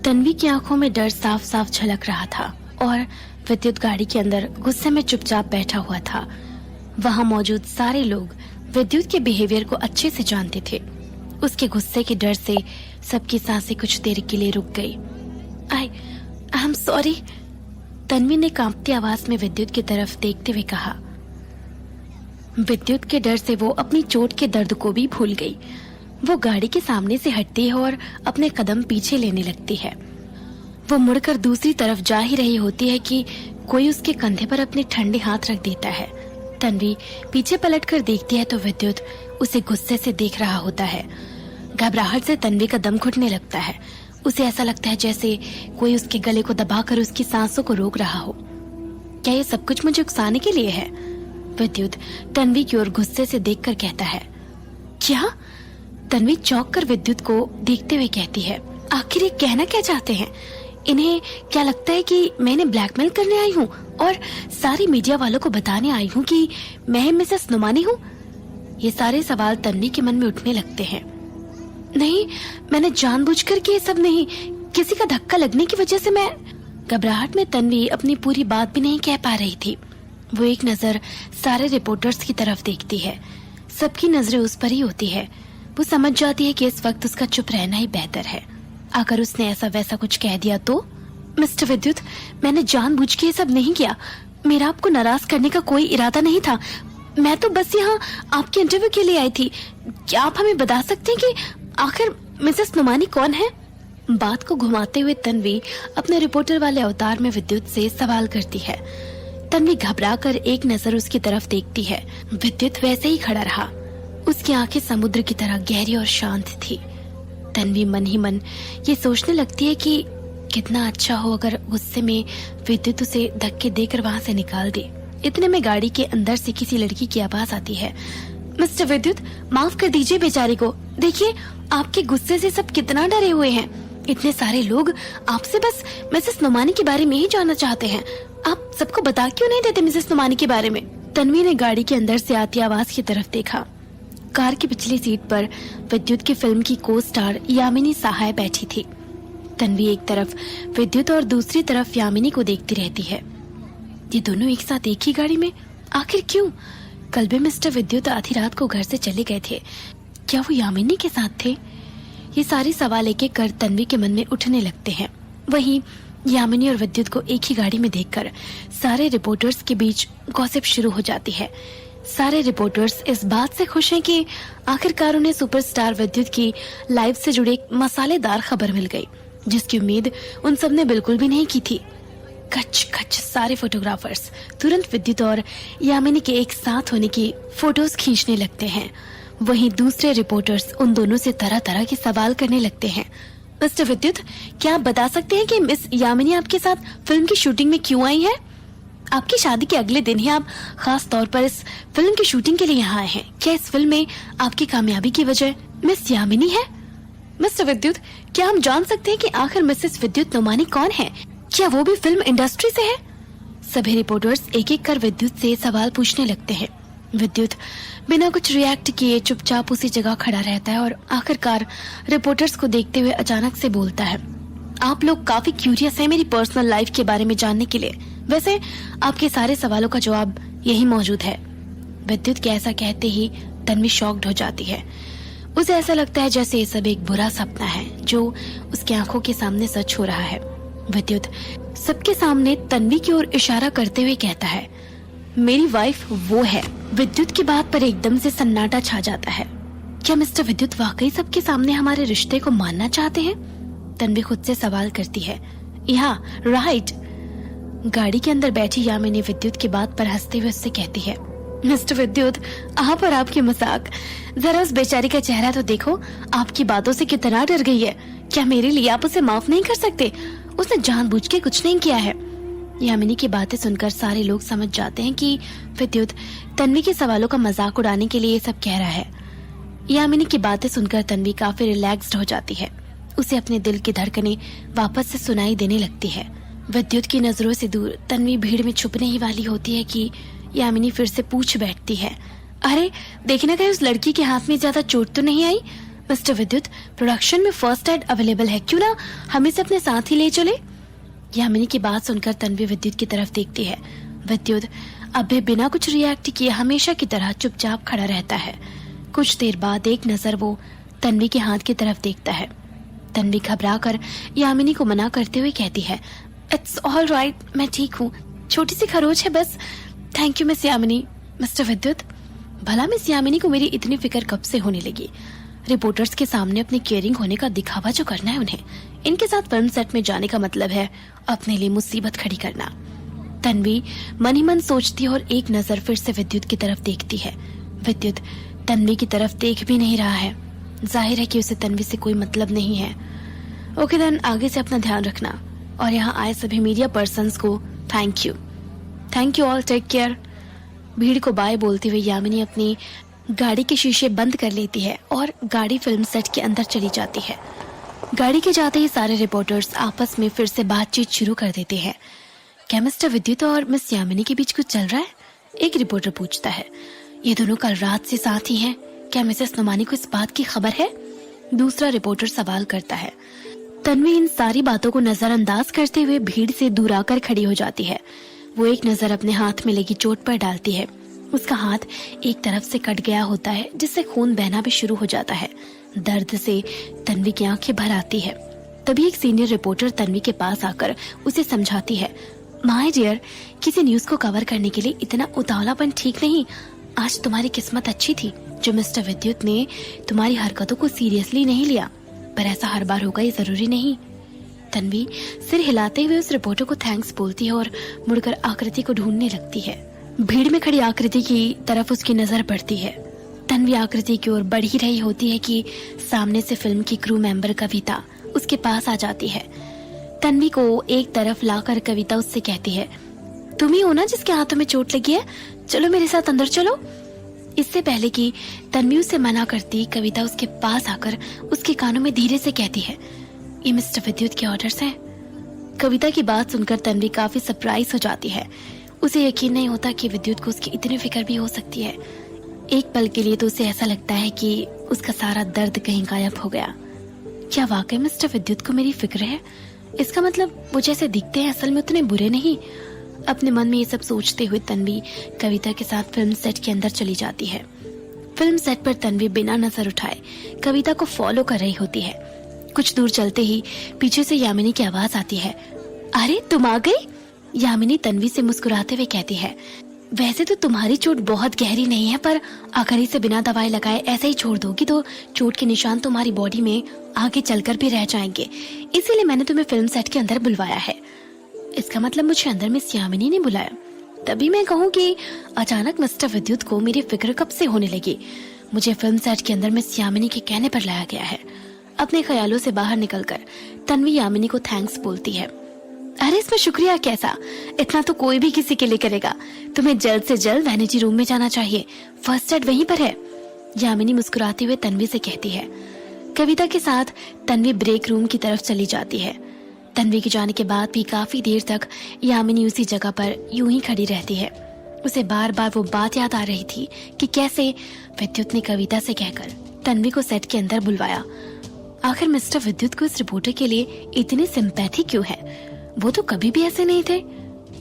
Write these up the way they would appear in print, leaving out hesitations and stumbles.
तन्वी की आंखों में डर साफ साफ झलक रहा था और विद्युत गाड़ी के अंदर गुस्से में चुपचाप बैठा हुआ था। वहां मौजूद सारे लोग विद्युत के बिहेवियर को अच्छे से जानते थे। उसके गुस्से के डर से सबकी सांसें कुछ देर के लिए रुक गई। आई एम सॉरी, तन्वी ने कांपती आवाज में विद्युत की तरफ देखते हुए कहा। विद्युत के डर से वो अपनी चोट के दर्द को भी भूल गई। वो गाड़ी के सामने से हटती है और अपने कदम पीछे लेने लगती है। वो मुड़कर दूसरी तरफ जा ही रही होती है कि कोई उसके कंधे पर अपने ठंडे हाथ रख देता है। तन्वी पीछे पलटकर देखती है तो विद्युत उसे गुस्से से देख रहा होता है। घबराहट से तन्वी का दम घुटने लगता है। उसे ऐसा लगता है जैसे कोई उसके गले को दबाकर उसकी सांसों को रोक रहा हो। क्या ये सब कुछ मुझे उकसाने के लिए है? विद्युत तन्वी की ओर गुस्से से देखकर कहता है। क्या? तन्वी चौंक कर विद्युत को देखते हुए कहती है, आखिर ये कहना क्या चाहते हैं? इन्हें क्या लगता है कि मैं इन्हें ब्लैकमेल करने आई हूँ और सारी मीडिया वालों को बताने आई हूँ कि मैं मिसेस नुमानी हूँ? ये सारे सवाल तन्वी के मन में उठने लगते हैं। नहीं, मैंने जानबूझकर किए सब नहीं, किसी का धक्का लगने की वजह से मैं। घबराहट में तन्वी अपनी पूरी बात भी नहीं कह पा रही थी। वो एक नजर सारे रिपोर्टर्स की तरफ देखती है। सबकी नजरें उस पर ही होती है। वो समझ जाती है कि इस वक्त उसका चुप रहना ही बेहतर है। अगर उसने ऐसा वैसा कुछ कह दिया तो? मिस्टर विद्युत, मैंने जानबूझ के ये सब नहीं किया। मेरा आपको नाराज करने का कोई इरादा नहीं था। मैं तो बस यहाँ आपके इंटरव्यू के लिए आई थी। क्या आप हमें बता सकते हैं कि आखिर मिसेस नुमानी कौन है? बात को घुमाते हुए तन्वी अपने रिपोर्टर वाले अवतार में विद्युत से सवाल करती है। तन्वी घबरा कर एक नजर उसकी तरफ देखती है। विद्युत वैसे ही खड़ा रहा। उसकी आंखें समुद्र की तरह गहरी और शांत थी। तन्वी मन ही मन ये सोचने लगती है कि कितना अच्छा हो अगर गुस्से में विद्युत उसे धक्के देकर वहां से निकाल दे। इतने में गाड़ी के अंदर से किसी लड़की की आवाज आती है। मिस्टर विद्युत, माफ कर दीजिए बेचारी को। देखिए, आपके गुस्से से सब कितना डरे हुए हैं। इतने सारे लोग आपसे बस मिसेस नुमानी के बारे में ही जानना चाहते हैं। आप सबको बता क्यों नहीं देते मिसेस नुमानी के बारे में? तन्वी ने गाड़ी के अंदर से आती आवाज की तरफ देखा। कार की पिछली सीट पर विद्युत की फिल्म की को स्टार यामिनी सहाय बैठी थी। तन्वी एक तरफ विद्युत और दूसरी तरफ यामिनी को देखती रहती है। ये दोनों एक साथ एक ही गाड़ी में? आखिर क्यों? कल भी मिस्टर विद्युत आधी रात को घर से चले गए थे। क्या वो यामिनी के साथ थे? ये सारे सवाल एक एक कर तन्वी के मन में उठने लगते हैं। वहीं यामिनी और विद्युत को एक ही गाड़ी में देखकर सारे रिपोर्टर्स के बीच गॉसिप शुरू हो जाती है। सारे रिपोर्टर्स इस बात से खुश हैं कि आखिरकार उन्हें सुपरस्टार विद्युत की लाइफ से जुड़ी एक मसालेदार खबर मिल गई, जिसकी उम्मीद उन सब ने बिल्कुल भी नहीं की थी। कच कच सारे फोटोग्राफर्स तुरंत विद्युत और यामिनी के एक साथ होने की फोटोज खींचने लगते हैं। वहीं दूसरे रिपोर्टर्स उन दोनों से तरह तरह के सवाल करने लगते हैं। मिस्टर विद्युत, क्या आप बता सकते हैं कि मिस यामिनी आपके साथ फिल्म की शूटिंग में क्यों आई है? आपकी शादी के अगले दिन ही आप खास तौर पर इस फिल्म की शूटिंग के लिए यहाँ आए हैं। क्या इस फिल्म में आपकी कामयाबी की वजह मिस यामिनी है? मिस्टर विद्युत, क्या हम जान सकते हैं कि आखिर मिसेस विद्युत नुमानी कौन है? क्या वो भी फिल्म इंडस्ट्री से है? सभी रिपोर्टर्स एक एक कर विद्युत से सवाल पूछने लगते हैं। विद्युत बिना कुछ रिएक्ट किए चुपचाप उसी जगह खड़ा रहता है और आखिरकार रिपोर्टर्स को देखते हुए अचानक से बोलता है, आप लोग काफी क्यूरियस हैं मेरी पर्सनल लाइफ के बारे में जानने के लिए। वैसे आपके सारे सवालों का जवाब यही मौजूद है। विद्युत के ऐसा कहते ही तन्वी शॉक्ड हो जाती है। उसे ऐसा लगता है जैसे ये सब एक बुरा सपना है जो उसकी आंखों के सामने सच हो रहा है। विद्युत सबके सामने तन्वी की ओर इशारा करते हुए कहता है, मेरी वाइफ वो है। विद्युत की बात पर एकदम से सन्नाटा छा जाता है। क्या मिस्टर विद्युत वाकई सबके सामने हमारे रिश्ते को मानना चाहते हैं? तन्वी खुद से सवाल करती है। यहाँ राइट। गाड़ी के अंदर बैठी यामिनी विद्युत की बात पर हंसते हुए उससे कहती है, मिस्टर विद्युत, आप और आपके मजाक, जरा उस बेचारी का चेहरा तो देखो, आपकी बातों से कितना डर गई है। क्या मेरे लिए आप उसे माफ नहीं कर सकते? उसने जानबूझ के कुछ नहीं किया है। यामिनी की बातें सुनकर सारे लोग समझ जाते हैं कि विद्युत तन्वी के सवालों का मजाक उड़ाने के लिए ये सब कह रहा है। यामिनी की बातें सुनकर तन्वी काफी रिलैक्स्ड हो जाती है। उसे अपने दिल की धड़कनें वापस से सुनाई देने लगती है। विद्युत की नजरों से दूर तन्वी भीड़ में छुपने ही वाली होती है कि यामिनी फिर से पूछ बैठती है, अरे देखना कहीं उस लड़की के हाथ में ज्यादा चोट तो नहीं आई? मिस्टर विद्युत, प्रोडक्शन में फर्स्ट एड अवेलेबल है, क्यों ना हम इसे अपने साथ ही ले चले? यामिनी की बात सुनकर तन्वी विद्युत की तरफ देखती है। विद्युत अब भी बिना कुछ रिएक्ट किए हमेशा की तरह चुपचाप खड़ा रहता है। कुछ देर बाद एक नजर वो तन्वी के हाथ की तरफ देखता है। तन्वी घबरा कर यामिनी को मना करते हुए कहती है, इट्स ऑल राइट, मैं ठीक हूँ, छोटी सी खरोच है बस। Thank you miss Yamini. Mister विद्युत, भला मिस यामिनी को मेरी इतनी फिक्र कब से होने लगी? रिपोर्टर्स के सामने अपनी केयरिंग होने का दिखावा जो करना है उन्हें, इनके साथ फिल्म सेट में जाने का मतलब है अपने लिए मुसीबत खड़ी करना। तन्वी मन ही मन सोचती है और एक नजर फिर से विद्युत की तरफ देखती है। विद्युत तन्वी की तरफ देख भी नहीं रहा है। जाहिर है कि उसे तन्वी से कोई मतलब नहीं है। ओके देन, आगे से अपना ध्यान रखना और यहाँ आए सभी मीडिया पर्सन्स को thank you all, take care. भीड़ को बाय बोलते हुए यामिनी अपनी गाड़ी के शीशे बंद कर लेती है और गाड़ी फिल्म सेट के अंदर चली जाती है। गाड़ी के जाते ही सारे रिपोर्टर्स आपस में फिर से बातचीत शुरू कर देते हैं। क्या मिस्टर विद्युत और मिस यामिनी के बीच कुछ चल रहा है? एक रिपोर्टर पूछता है। ये दोनों कल रात से साथ ही हैं, क्या मिसेस नुमानी को इस बात की खबर है? दूसरा रिपोर्टर सवाल करता है। तन्वी इन सारी बातों को नजरअंदाज करते हुए भीड़ से दूर आकर खड़ी हो जाती है। वो एक नजर अपने हाथ में लगी चोट पर डालती है। उसका हाथ एक तरफ से कट गया होता है, जिससे खून बहना भी शुरू हो जाता है। दर्द से तन्वी की आंखें भर आती है। तभी एक सीनियर रिपोर्टर तन्वी के पास आकर उसे समझाती है, माय डियर, किसी न्यूज को कवर करने के लिए इतना उतावलापन ठीक नहीं। आज तुम्हारी किस्मत अच्छी थी जो मिस्टर विद्युत ने तुम्हारी हरकतों को सीरियसली नहीं लिया, पर ऐसा हर बार होगा ये जरूरी नहीं। तन्वी सिर हिलाते हुए उस रिपोर्टर को थैंक्स बोलती है और मुड़कर आकृति को ढूंढने लगती है। भीड़ में खड़ी आकृति की तरफ उसकी नजर पड़ती है। तन्वी आकृति की ओर बढ़ ही रही होती है कि सामने से फिल्म की क्रू मेंबर कविता उसके पास आ जाती है। तन्वी को एक तरफ लाकर कविता उससे कहती है, तुम ही हो ना जिसके हाथों में चोट लगी है, चलो मेरे साथ अंदर चलो। इससे पहले कि तन्वी उसे मना करती, कविता उसके पास आकर उसके कानों में धीरे से कहती है, ये मिस्टर विद्युत के ऑर्डर्स हैं। कविता की बात सुनकर तन्वी काफी सरप्राइज हो जाती है। उसे यकीन नहीं होता कि विद्युत को उसकी इतनी फिक्र भी हो सकती है। एक पल के लिए तो उसे ऐसा लगता है कि उसका सारा दर्द कहीं गायब हो गया। क्या वाकई मिस्टर विद्युत को मेरी फिक्र है? इसका मतलब वो जैसे दिखते हैं असल में उतने बुरे नहीं। अपने मन में ये सब सोचते हुए तन्वी कविता के साथ फिल्म सेट के अंदर चली जाती है। फिल्म सेट पर तन्वी बिना नजर उठाए कविता को फॉलो कर रही होती है। कुछ दूर चलते ही पीछे से यामिनी की आवाज आती है, अरे तुम आ गई? यामिनी तन्वी से मुस्कुराते हुए कहती है, वैसे तो तुम्हारी चोट बहुत गहरी नहीं है, पर अगर इसे बिना दवाई लगाए ऐसे ही छोड़ दोगी तो चोट के निशान तुम्हारी बॉडी में आगे चलकर भी रह जाएंगे। इसीलिए मैंने तुम्हें फिल्म सेट के अंदर बुलवाया है। इसका मतलब मुझे अंदर मिस यामिनी ने बुलाया। तभी मैं कहूँ कि अचानक मिस्टर विद्युत को मेरी फिक्र कब से होने लगी। मुझे फिल्म सेट के अंदर मिस यामिनी के कहने पर लाया गया है। अपने ख्यालों से बाहर निकलकर तन्वी यामिनी को थैंक्स बोलती है। अरे इसमें शुक्रिया कैसा, इतना तो कोई भी किसी के लिए करेगा। तुम्हें जल्द से जल्द वैनिटी रूम में जाना चाहिए, फर्स्ट एड वहीं पर है। यामिनी मुस्कुराते हुए तन्वी से कहती है। कविता के साथ तन्वी ब्रेक रूम की तरफ चली जाती है। तन्वी के जाने के बाद भी काफी देर तक यामिनी उसी जगह पर यूं ही खड़ी रहती है। उसे बार बार वो बात याद आ रही थी कि कैसे विद्युत ने कविता से कहकर तन्वी को सेट के अंदर बुलवाया। आखिर मिस्टर विद्युत को इस रिपोर्टर के लिए इतनी सिंपैथी क्यों है? वो तो कभी भी ऐसे नहीं थे,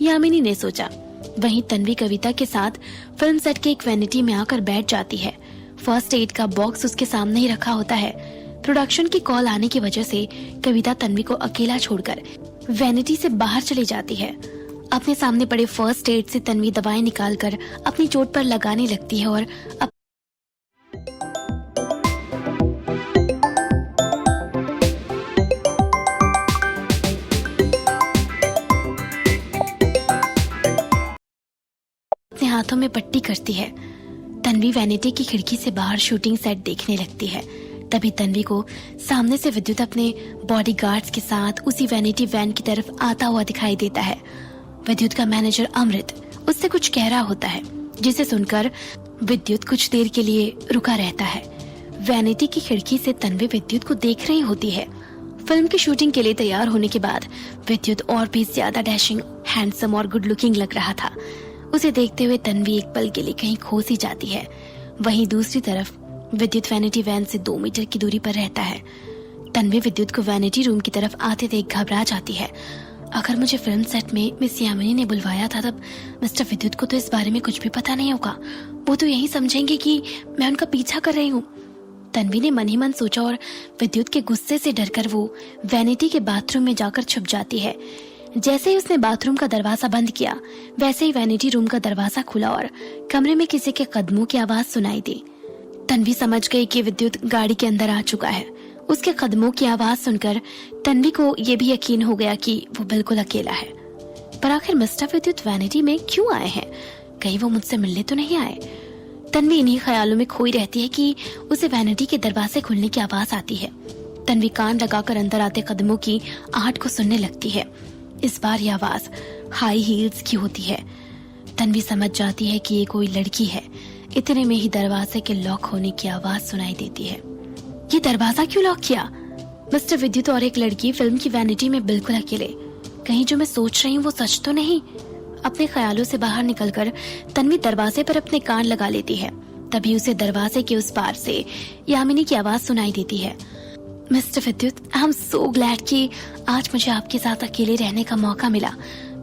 यामिनी ने सोचा। वहीं तन्वी कविता के साथ फिल्म सेट के एक वैनिटी में आकर बैठ जाती है। फर्स्ट एड का बॉक्स उसके सामने ही रखा होता है। प्रोडक्शन की कॉल आने की वजह से कविता तन्वी को अकेला छोड़कर वैनिटी से बाहर चली जाती है। अपने सामने पड़े फर्स्ट एड से तन्वी दवाएं निकालकर अपनी चोट पर लगाने लगती है और अपने हाथों में पट्टी करती है। तन्वी वैनिटी की खिड़की से बाहर शूटिंग सेट देखने लगती है। तभी तन्वी को सामने से विद्युत अपने बॉडीगार्ड्स के साथ उसी वैनिटी वैन की तरफ आता हुआ दिखाई देता है। विद्युत का मैनेजर अमृत उससे कुछ कह रहा होता है, जिसे सुनकर विद्युत कुछ देर के लिए रुका रहता है। वैनिटी की खिड़की से तन्वी विद्युत को देख रही होती है। फिल्म की शूटिंग के लिए तैयार होने के बाद विद्युत और भी ज्यादा डैशिंग, हैंडसम और गुड लुकिंग लग रहा था। उसे देखते हुए तन्वी एक पल के लिए कहीं खो सी जाती है। वहीं दूसरी तरफ विद्युत वैनिटी वैन से 2 मीटर की दूरी पर रहता है। तन्वी विद्युत को वैनिटी रूम की तरफ आते देख घबरा जाती है। अगर मुझे फिल्म सेट में मिस यामिनी ने बुलवाया था तब मिस्टर विद्युत को तो इस बारे में कुछ भी पता नहीं होगा। वो तो यही समझेंगे कि मैं उनका पीछा कर रही हूँ। तन्वी ने मन ही मन सोचा और विद्युत के गुस्से से डरकर वो वैनिटी के बाथरूम में जाकर छुप जाती है। जैसे ही उसने बाथरूम का दरवाजा बंद किया वैसे ही वैनिटी रूम का दरवाजा खुला और कमरे में किसी के कदमों की आवाज सुनाई दी। तन्वी समझ गई कि विद्युत गाड़ी के अंदर आ चुका है। उसके कदमों की आवाज सुनकर तन्वी को यह भी यकीन हो गया कि वो बिल्कुल अकेला है। पर आखिर मिस्टर विद्युत वैनिटी में क्यों आए हैं? कहीं वो मुझसे मिलने तो नहीं आए? तन्वी इन्हीं ख्यालों में खोई रहती है कि उसे वैनिटी के दरवाजे खुलने की आवाज आती है। तन्वी कान लगाकर अंदर आते कदमों की आहट को सुनने लगती है। इस बार यह आवाज हाई हील्स की होती है। तन्वी समझ जाती है कि ये कोई लड़की है। इतने में ही दरवाजे के लॉक होने की आवाज सुनाई देती है। ये दरवाजा क्यों लॉक किया? मिस्टर विद्युत और एक लड़की फिल्म की वैनिटी में बिल्कुल अकेले। कहीं जो मैं सोच रही हूँ वो सच तो नहीं? अपने ख्यालों से बाहर निकलकर तन्वी दरवाजे पर अपने कान लगा लेती है। तभी उसे दरवाजे के उस पार से यामिनी की आवाज सुनाई देती है। मिस्टर विद्युत, आई एम सो ग्लैड कि आज मुझे आपके साथ अकेले रहने का मौका मिला।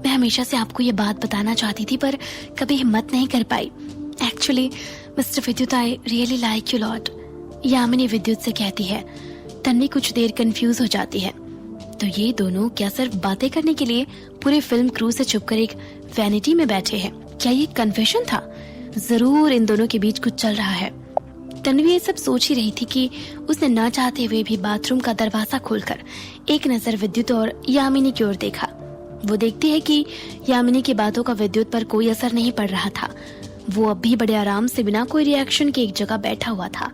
मैं हमेशा से आपको ये बात बताना चाहती थी पर कभी हिम्मत नहीं कर पाई। एक्चुअली मिस्टर विद्युत, I really like you lot, Yamini विद्युत से कहती है। तन्वी कुछ देर कंफ्यूज हो जाती है। तो ये दोनों क्या सिर्फ बातें करने के लिए पूरे फिल्म क्रू से छुपकर एक वैनिटी में बैठे हैं? क्या ये कन्फेशन था? जरूर इन दोनों के बीच कुछ चल रहा है। तन्वी ये सब सोच ही रही थी कि उसने ना चाहते हुए भी बाथरूम का दरवाजा खोलकर एक नजर विद्युत और यामिनी की ओर देखा। वो देखती है कि यामिनी की बातों का विद्युत पर कोई असर नहीं पड़ रहा था। वो अब भी बड़े आराम से बिना कोई रिएक्शन के एक जगह बैठा हुआ था।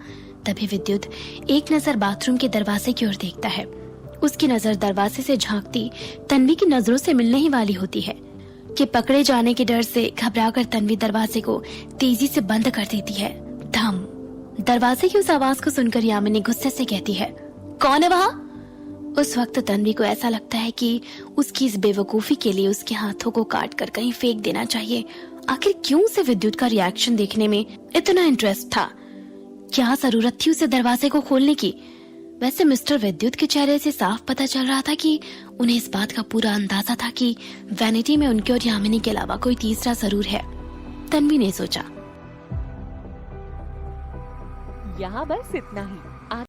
तभी विद्युत एक नजर बाथरूम के दरवाजे की ओर देखता है। उसकी नजर दरवाजे से झांकती तन्वी की नजरों से मिलने ही वाली होती है कि पकड़े जाने के डर से घबराकर तन्वी दरवाजे को तेजी से बंद कर देती है। धम। दरवाजे की उस आवाज को सुनकर यामिनी गुस्से से कहती है, कौन है वहाँ? उस वक्त तन्वी को ऐसा लगता है कि उसकी इस बेवकूफी के लिए उसके हाथों को काट कर कहीं फेंक देना चाहिए। आखिर क्यों उसे विद्युत का रिएक्शन देखने में इतना इंटरेस्ट था? क्या जरूरत थी उसे दरवाजे को खोलने की? वैसे मिस्टर विद्युत के चेहरे से साफ पता चल रहा था कि उन्हें इस बात का पूरा अंदाजा था कि वैनिटी में उनके और यामिनी के अलावा कोई तीसरा जरूर है। तन्वी ने सोचा। यहाँ बस इतना ही।